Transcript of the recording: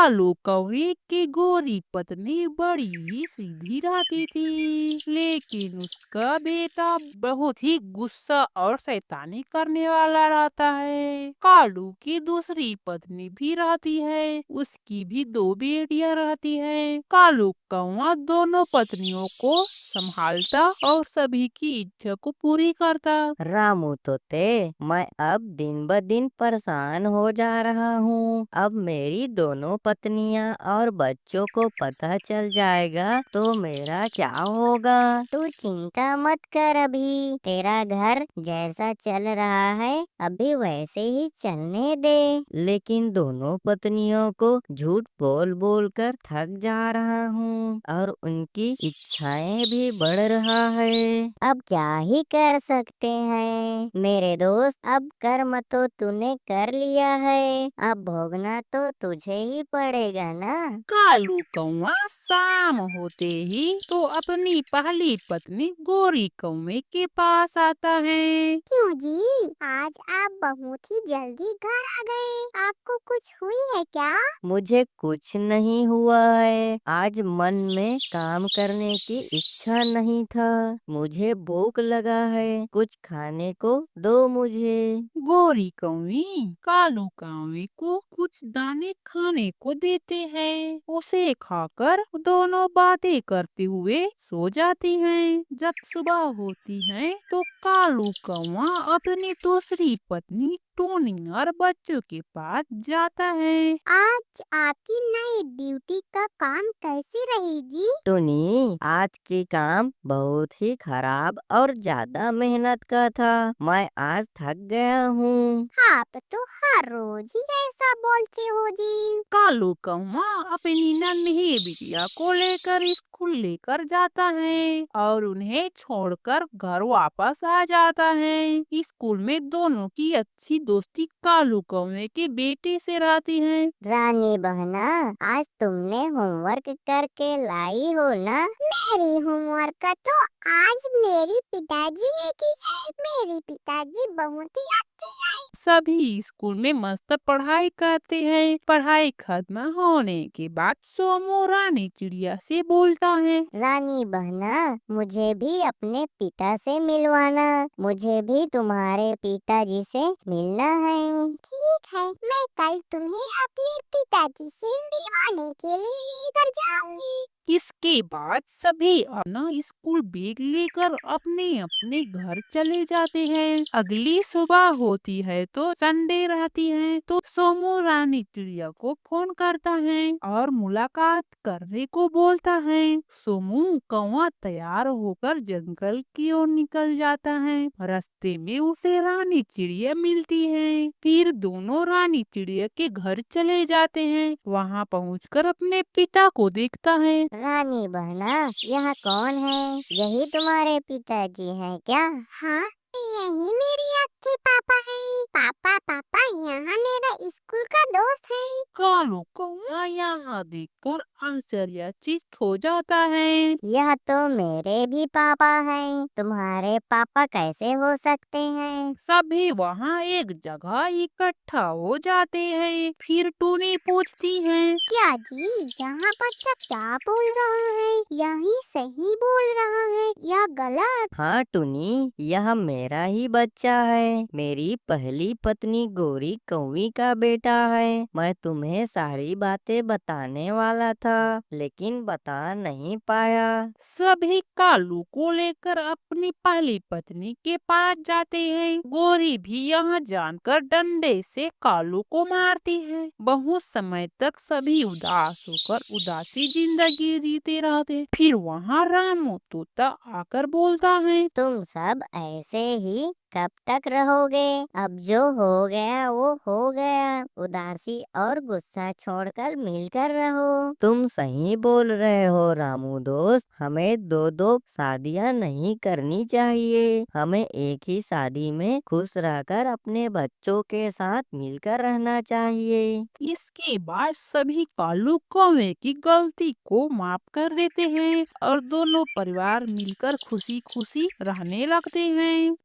कालू कौवे की गोरी पत्नी बड़ी ही सीधी रहती थी, लेकिन उसका बेटा बहुत ही गुस्सा और शैतानी करने वाला रहता है। कालू की दूसरी पत्नी भी रहती है, उसकी भी दो बेटियां रहती है। कालू कौवा दोनों पत्नियों को संभालता और सभी की इच्छा को पूरी करता। रामू तोते, मैं अब दिन ब दिन परेशान हो जा रहा हूँ। अब मेरी दोनों पत्नियाँ और बच्चों को पता चल जाएगा तो मेरा क्या होगा। तू चिंता मत कर, अभी तेरा घर जैसा चल रहा है अभी वैसे ही चलने दे। लेकिन दोनों पत्नियों को झूठ बोल बोल कर थक जा रहा हूँ और उनकी इच्छाएं भी बढ़ रहा है। अब क्या ही कर सकते हैं मेरे दोस्त, अब कर्म तो तूने कर लिया है, अब भोगना तो तुझे ही पड़ेगा ना। कालू कौवा शाम होते ही तो अपनी पहली पत्नी गोरी कौवे के पास आता है। क्यों जी, आज आप बहुत ही जल्दी घर आ गए। आपको कुछ हुई है क्या? मुझे कुछ नहीं हुआ है। आज मन में काम करने की इच्छा नहीं था। मुझे भूख लगा है, कुछ खाने को दो मुझे। गोरी कौवी कालू कौवे को कुछ दाने खाने को देते हैं। उसे खाकर दोनों बातें करते हुए सो जाती हैं। जब सुबह होती है तो कालू कौवा अपनी दूसरी पत्नी टोनी और बच्चों के पास जाता है। आज आपकी नई ड्यूटी का काम कैसी रही जी? टुनी, आज की काम बहुत ही खराब और ज्यादा मेहनत का था। मैं आज थक गया हूँ। आप तो हर रोज ही ऐसा बोलते हो जी। कालू कौवा अपनी नन्ही बिटिया को लेकर स्कूल लेकर जाता है और उन्हें छोड़कर घर वापस आ जाता है। स्कूल में दोनों की अच्छी दोस्ती कालू कौवे के बेटे से रहती है। रानी बहना, आज तुमने होमवर्क करके लाई हो ना? मेरी होमवर्क तो आज मेरी पिताजी ने की है। मेरे पिताजी बहुत ही अच्छे हैं। सभी स्कूल में मस्त पढ़ाई करते हैं। पढ़ाई खत्म होने के बाद सोमू रानी चिड़िया से बोलता है। रानी बहना, मुझे भी अपने पिता से मिलवाना। मुझे भी तुम्हारे पिताजी से मिलना है। ठीक है, मैं कल तुम्हें अपने पिताजी से मिलवाने के लिए लेकर जाऊंगी। इसके बाद सभी अपना स्कूल बैग लेकर अपने अपने घर चले जाते हैं। अगली सुबह होती है तो संडे रहती है तो सोमू रानी चिड़िया को फोन करता है और मुलाकात करने को बोलता है। सोमू कौवा तैयार होकर जंगल की ओर निकल जाता है। रास्ते में उसे रानी चिड़िया मिलती है। फिर दोनों रानी चिड़िया के घर चले जाते हैं। वहाँ पहुँचकर अपने पिता को देखता है। रानी बहना, यह कौन है? यही तुम्हारे पिताजी हैं क्या? हाँ, यही मेरे अच्छे पापा हैं। पापा पापा, यहाँ मेरा स्कूल का दोस्त है। कालू कौवा यहाँ देखकर आश्चर्यचकित हो जाता है। यह तो मेरे भी पापा हैं। तुम्हारे पापा कैसे हो सकते हैं? सभी वहाँ एक जगह इकट्ठा हो जाते हैं। फिर टूनी पूछती है। क्या जी, यहाँ बच्चा क्या बोल रहा है? यही सही बोल रहा है या गलत? हाँ टुनी, यह मेरा ही बच्चा है। मेरी पहली पत्नी गोरी कौवी का बेटा है। मैं तुम्हें सारी बातें बताने वाला था, लेकिन बता नहीं पाया। सभी कालू को लेकर अपनी पहली पत्नी के पास जाते हैं। गोरी भी यहाँ जानकर डंडे से कालू को मारती है। बहुत समय तक सभी उदास होकर उदासी जिंदगी जीते रहते। फिर वहाँ रामू तोता आकर बोलता है। तुम सब ऐसे ही कब तक रहोगे? अब जो हो गया वो हो गया। उदासी और गुस्सा छोड़कर मिलकर रहो। तुम सही बोल रहे हो रामू दोस्त। हमें दो दो शादियाँ नहीं करनी चाहिए। हमें एक ही शादी में खुश रहकर अपने बच्चों के साथ मिलकर रहना चाहिए। इसके बाद सभी कालू कौवे की गलती को माफ कर देते हैं और दोनों परिवार मिलकर खुशी खुशी रहने लगते हैं।